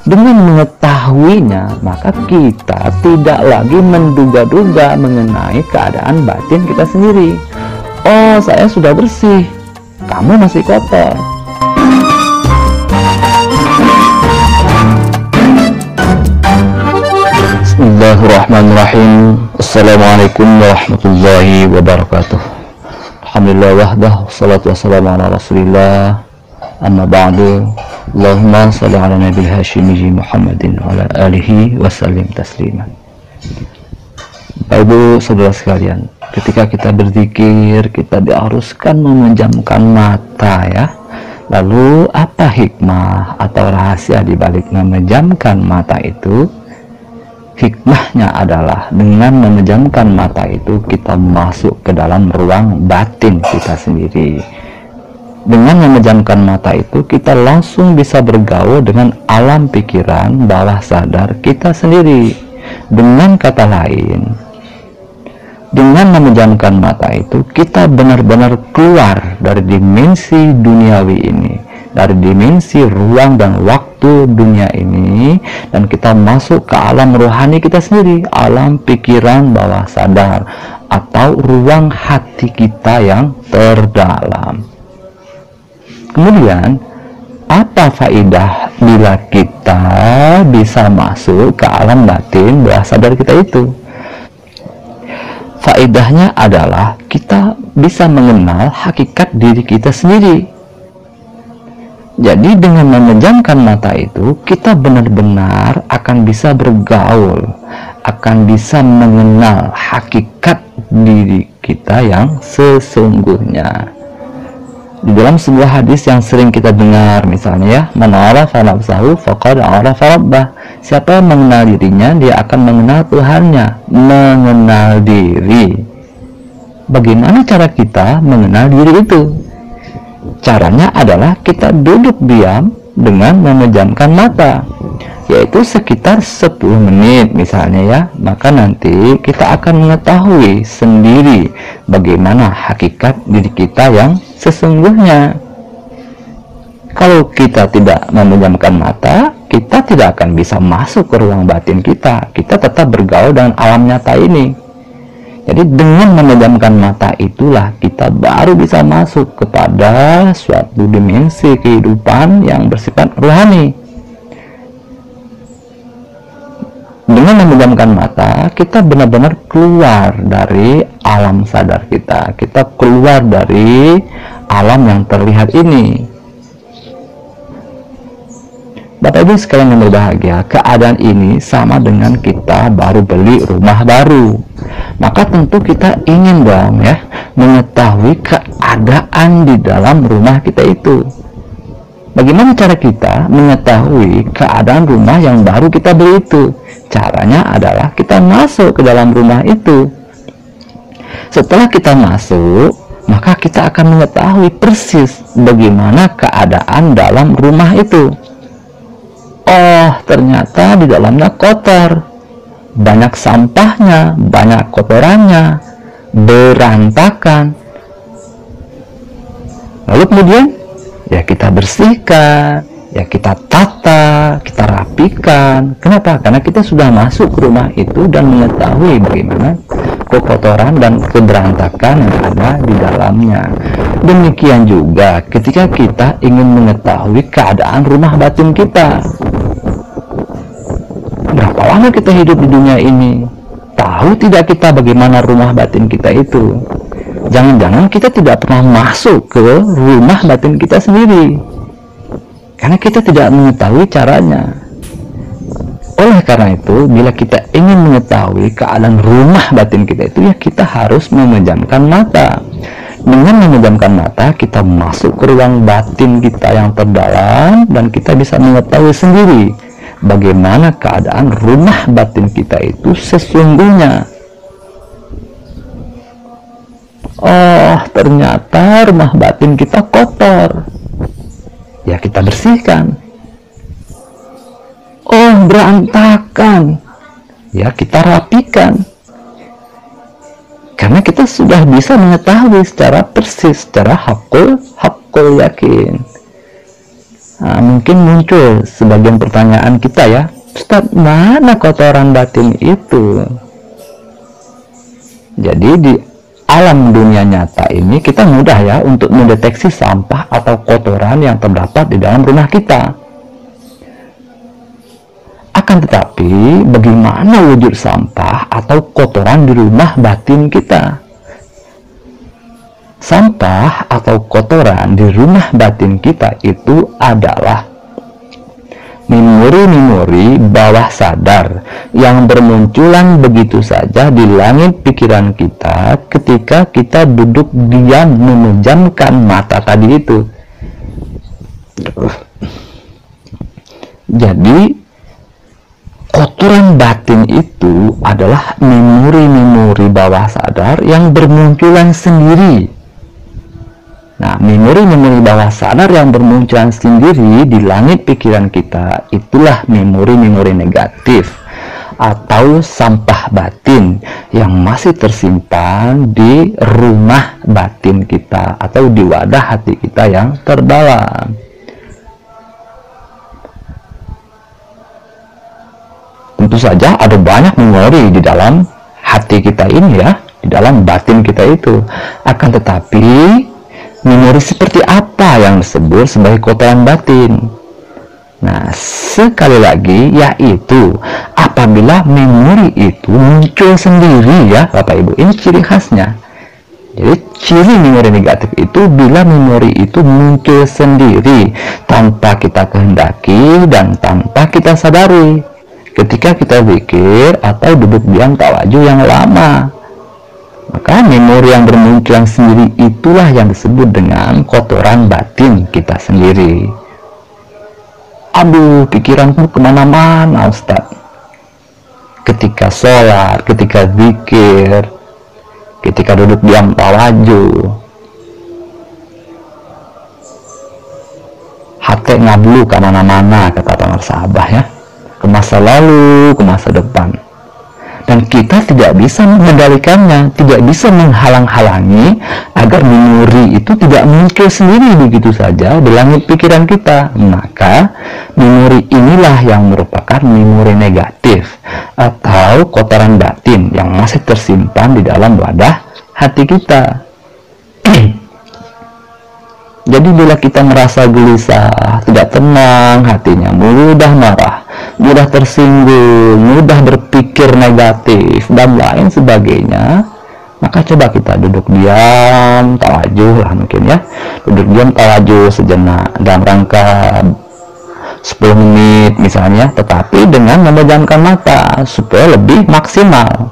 Dengan mengetahuinya, maka kita tidak lagi menduga-duga mengenai keadaan batin kita sendiri. Oh, saya sudah bersih, kamu masih kotor. Bismillahirrahmanirrahim. Assalamualaikum warahmatullahi wabarakatuh. Alhamdulillah wahdah, wassalatu wassalamu ala rasulillah, amma ba'du. Allahumma salli ala nabil hashimi Muhammadin wa ala alihi wa sallim tasliman. Bapak Ibu saudara sekalian, ketika kita berzikir, kita diharuskan memejamkan mata ya. Lalu apa hikmah atau rahasia di balik memejamkan mata itu? Hikmahnya adalah dengan memejamkan mata itu kita masuk ke dalam ruang batin kita sendiri. Dengan memejamkan mata itu kita langsung bisa bergaul dengan alam pikiran bawah sadar kita sendiri. Dengan kata lain, dengan memejamkan mata itu kita benar-benar keluar dari dimensi duniawi ini, dari dimensi ruang dan waktu dunia ini, dan kita masuk ke alam rohani kita sendiri, alam pikiran bawah sadar atau ruang hati kita yang terdalam. Kemudian, apa faedah bila kita bisa masuk ke alam batin bawah sadar kita itu? Faedahnya adalah kita bisa mengenal hakikat diri kita sendiri. Jadi dengan memejamkan mata itu, kita benar-benar akan bisa bergaul, akan bisa mengenal hakikat diri kita yang sesungguhnya. Di dalam sebuah hadis yang sering kita dengar, misalnya ya, man arafa nafsahu faqad arafa rabbah. Siapa yang mengenal dirinya, dia akan mengenal Tuhannya. Mengenal diri. Bagaimana cara kita mengenal diri itu? Caranya adalah kita duduk diam dengan memejamkan mata, yaitu sekitar 10 menit misalnya ya. Maka nanti kita akan mengetahui sendiri bagaimana hakikat diri kita yang sesungguhnya. Kalau kita tidak memejamkan mata, kita tidak akan bisa masuk ke ruang batin kita. Kita tetap bergaul dengan alam nyata ini. Jadi dengan memejamkan mata itulah kita baru bisa masuk kepada suatu dimensi kehidupan yang bersifat rohani. Dengan memejamkan mata, kita benar-benar keluar dari alam sadar kita. Kita keluar dari alam yang terlihat ini. Bapak Ibu sekalian yang berbahagia, keadaan ini sama dengan kita baru beli rumah baru. Maka tentu kita ingin dong ya mengetahui keadaan di dalam rumah kita itu. Bagaimana cara kita mengetahui keadaan rumah yang baru kita beli itu? Caranya adalah kita masuk ke dalam rumah itu. Setelah kita masuk, maka kita akan mengetahui persis bagaimana keadaan dalam rumah itu. Oh, ternyata di dalamnya kotor, banyak sampahnya, banyak kotorannya, berantakan. Lalu kemudian ya kita bersihkan, ya kita tata, kita rapikan. Kenapa? Karena kita sudah masuk ke rumah itu dan mengetahui bagaimana kekotoran dan keberantakan yang ada di dalamnya. Demikian juga ketika kita ingin mengetahui keadaan rumah batin kita. Berapa lama kita hidup di dunia ini? Tahu tidak kita bagaimana rumah batin kita itu? Jangan-jangan kita tidak pernah masuk ke rumah batin kita sendiri, karena kita tidak mengetahui caranya. Oleh karena itu, bila kita ingin mengetahui keadaan rumah batin kita itu, ya kita harus memejamkan mata. Dengan memejamkan mata, kita masuk ke ruang batin kita yang terdalam, dan kita bisa mengetahui sendiri bagaimana keadaan rumah batin kita itu sesungguhnya. Oh, ternyata rumah batin kita kotor. Ya kita bersihkan. Oh, berantakan. Ya kita rapikan. Karena kita sudah bisa mengetahui secara persis, secara hakul yakin. Nah, mungkin muncul sebagian pertanyaan kita ya, Ustaz, mana kotoran batin itu? Jadi di alam dunia nyata ini kita mudah ya untuk mendeteksi sampah atau kotoran yang terdapat di dalam rumah kita. Akan tetapi, bagaimana wujud sampah atau kotoran di rumah batin kita? Sampah atau kotoran di rumah batin kita itu adalah memori-memori bawah sadar yang bermunculan begitu saja di langit pikiran kita ketika kita duduk diam memejamkan mata tadi itu. Jadi, kotoran batin itu adalah memori-memori bawah sadar yang bermunculan sendiri. Nah, memori-memori bawah sadar yang bermunculan sendiri di langit pikiran kita, itulah memori-memori negatif atau sampah batin yang masih tersimpan di rumah batin kita atau di wadah hati kita yang terdalam. Tentu saja ada banyak memori di dalam hati kita ini ya, di dalam batin kita itu. Akan tetapi, memori seperti apa yang disebut sebagai kotoran batin? Nah, sekali lagi, yaitu apabila memori itu muncul sendiri ya, Bapak Ibu. Ini ciri khasnya. Jadi, ciri memori negatif itu bila memori itu muncul sendiri tanpa kita kehendaki dan tanpa kita sadari. Ketika kita pikir atau duduk diam tawaju yang lama, maka memori yang bermunculan sendiri itulah yang disebut dengan kotoran batin kita sendiri. Aduh, pikiranku kemana-mana, Ustaz. Ketika sholat, ketika zikir, ketika duduk diam tawaju, hati ngablu kemana-mana, kata Pak Sahabah ya, ke masa lalu, ke masa depan. Dan kita tidak bisa mengendalikannya, tidak bisa menghalang-halangi agar memori itu tidak muncul sendiri begitu saja di langit pikiran kita. Maka memori inilah yang merupakan memori negatif atau kotoran batin yang masih tersimpan di dalam wadah hati kita. Jadi bila kita merasa gelisah, tidak tenang hatinya, mudah marah, mudah tersinggung, mudah berpikir negatif, dan lain sebagainya, maka coba kita duduk diam, tawajuh lah mungkin ya. Duduk diam, tawajuh sejenak dalam rangka 10 menit misalnya, tetapi dengan memejamkan mata supaya lebih maksimal.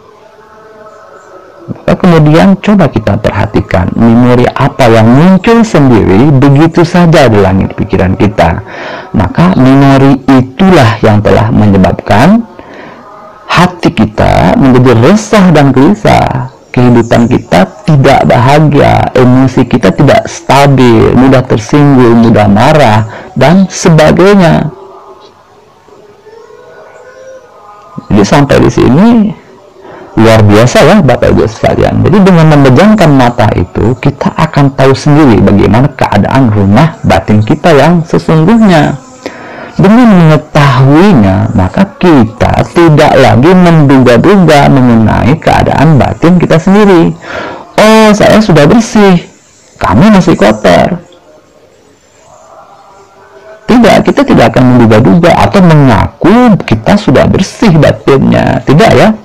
Maka kemudian coba kita perhatikan memori apa yang muncul sendiri begitu saja di langit pikiran kita. Maka memori itulah yang telah menyebabkan hati kita menjadi resah dan gelisah. Kehidupan kita tidak bahagia, emosi kita tidak stabil, mudah tersinggung, mudah marah, dan sebagainya. Jadi sampai di sini luar biasa ya Bapak Ibu sekalian. Jadi dengan memejamkan mata itu, kita akan tahu sendiri bagaimana keadaan rumah batin kita yang sesungguhnya. Dengan mengetahuinya, maka kita tidak lagi menduga-duga mengenai keadaan batin kita sendiri. Oh, saya sudah bersih, kamu masih kotor. Tidak, kita tidak akan menduga-duga atau mengaku kita sudah bersih batinnya. Tidak ya,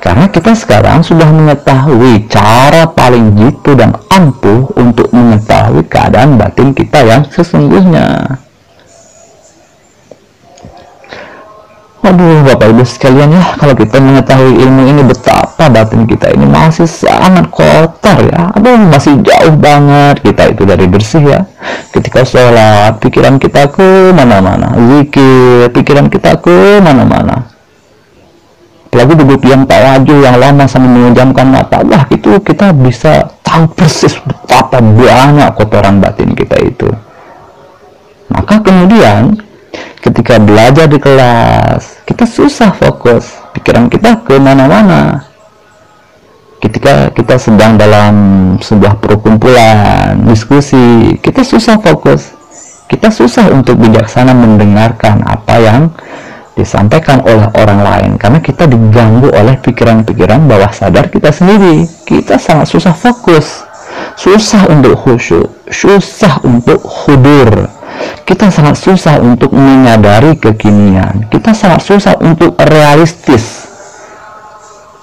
karena kita sekarang sudah mengetahui cara paling jitu dan ampuh untuk mengetahui keadaan batin kita yang sesungguhnya. Aduh Bapak Ibu sekalian ya, kalau kita mengetahui ilmu ini betapa batin kita ini masih sangat kotor ya. Aduh, masih jauh banget kita itu dari bersih ya. Ketika sholat, pikiran kita ke mana-mana. Zikir, pikiran kita ke mana-mana. Apalagi duduk diam tawajuh yang lama sambil memejamkan mata. Wah, itu kita bisa tahu persis betapa banyak kotoran batin kita itu. Maka kemudian ketika belajar di kelas, kita susah fokus, pikiran kita ke mana-mana. Ketika kita sedang dalam sebuah perkumpulan, diskusi, kita susah fokus. Kita susah untuk bijaksana mendengarkan apa yang disampaikan oleh orang lain, karena kita diganggu oleh pikiran-pikiran bawah sadar kita sendiri. Kita sangat susah fokus, susah untuk khusyuk, susah untuk hudur. Kita sangat susah untuk menyadari kekinian. Kita sangat susah untuk realistis.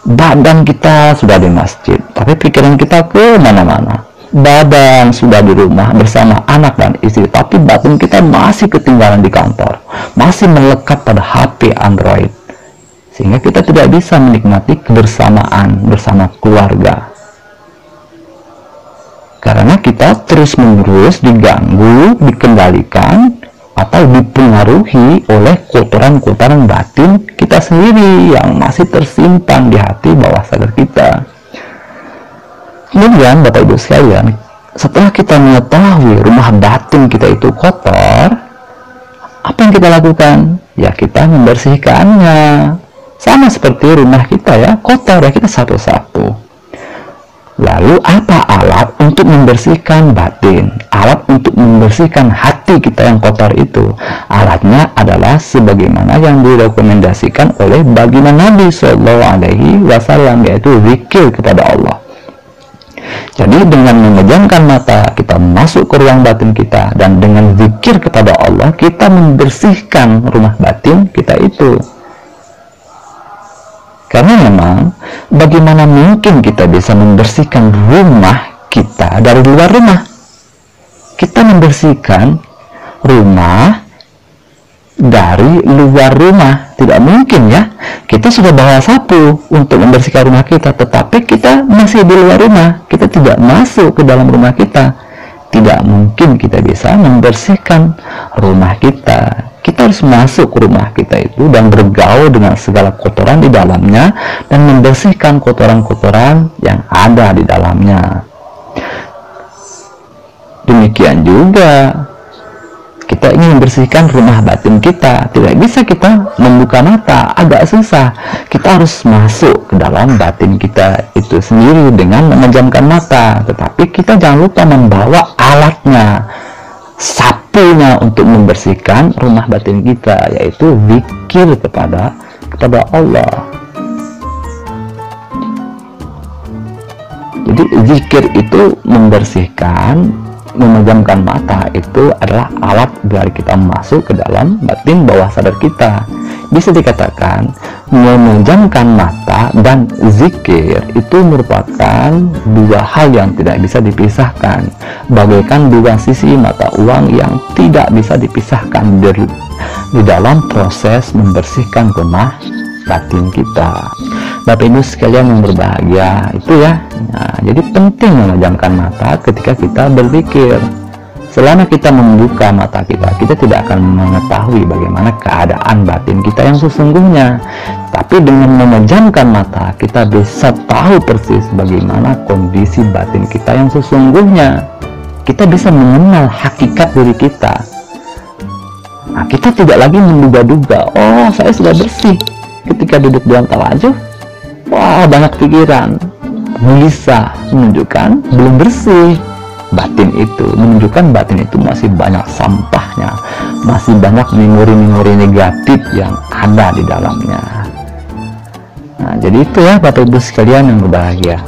Badan kita sudah di masjid, tapi pikiran kita ke mana-mana. Badan sudah di rumah bersama anak dan istri, tapi batin kita masih ketinggalan di kantor, masih melekat pada HP Android, sehingga kita tidak bisa menikmati kebersamaan bersama keluarga, karena kita terus-menerus diganggu, dikendalikan, atau dipengaruhi oleh kotoran-kotoran batin kita sendiri yang masih tersimpan di hati bawah sadar kita. Kemudian Bapak Ibu sekalian, setelah kita mengetahui rumah batin kita itu kotor, apa yang kita lakukan? Ya, kita membersihkannya. Sama seperti rumah kita ya, kotor ya, kita sapu-sapu. Lalu apa alat untuk membersihkan batin? Alat untuk membersihkan hati kita yang kotor itu, alatnya adalah sebagaimana yang direkomendasikan oleh baginda Nabi SAW, yaitu zikir kepada Allah. Jadi dengan memejamkan mata, kita masuk ke ruang batin kita, dan dengan zikir kepada Allah, kita membersihkan rumah batin kita itu. Karena memang, bagaimana mungkin kita bisa membersihkan rumah kita dari luar rumah? Kita membersihkan rumah dari luar rumah, tidak mungkin ya. Kita sudah bawa sapu untuk membersihkan rumah kita, tetapi kita masih di luar rumah, kita tidak masuk ke dalam rumah kita. Tidak mungkin kita bisa membersihkan rumah kita. Kita harus masuk ke rumah kita itu dan bergaul dengan segala kotoran di dalamnya, dan membersihkan kotoran-kotoran yang ada di dalamnya. Demikian juga kita ingin membersihkan rumah batin kita, tidak bisa kita membuka mata, agak susah. Kita harus masuk ke dalam batin kita itu sendiri dengan memejamkan mata. Tetapi kita jangan lupa membawa alatnya, sapunya, untuk membersihkan rumah batin kita, yaitu zikir kepada Allah. Jadi zikir itu membersihkan, memejamkan mata itu adalah alat biar kita masuk ke dalam batin bawah sadar kita. Bisa dikatakan memejamkan mata dan zikir itu merupakan dua hal yang tidak bisa dipisahkan, bagaikan dua sisi mata uang yang tidak bisa dipisahkan di dalam proses membersihkan rumah batin kita. Bapak Ibu sekalian yang berbahagia, itu ya. Nah, jadi penting memejamkan mata ketika kita berzikir. Selama kita membuka mata kita, kita tidak akan mengetahui bagaimana keadaan batin kita yang sesungguhnya. Tapi dengan memejamkan mata, kita bisa tahu persis bagaimana kondisi batin kita yang sesungguhnya. Kita bisa mengenal hakikat diri kita. Nah, kita tidak lagi menduga-duga, oh saya sudah bersih. Ketika duduk dalam tawajuh, wah banyak pikiran, bisa menunjukkan belum bersih. Batin itu menunjukkan batin itu masih banyak sampahnya, masih banyak memori-memori negatif yang ada di dalamnya. Nah, jadi itu ya Bapak Ibu sekalian yang berbahagia.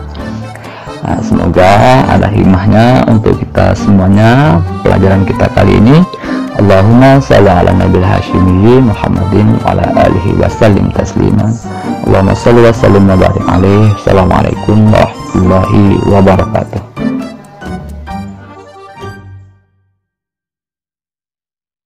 Nah, semoga ada hikmahnya untuk kita semuanya pelajaran kita kali ini. Allahumma shalli ala nabil hashimi Muhammadin wa ala alihi wa sallim tasliman. Allahumma shalli wa sallim wa barik alaihi. Assalamualaikum warahmatullahi wabarakatuh.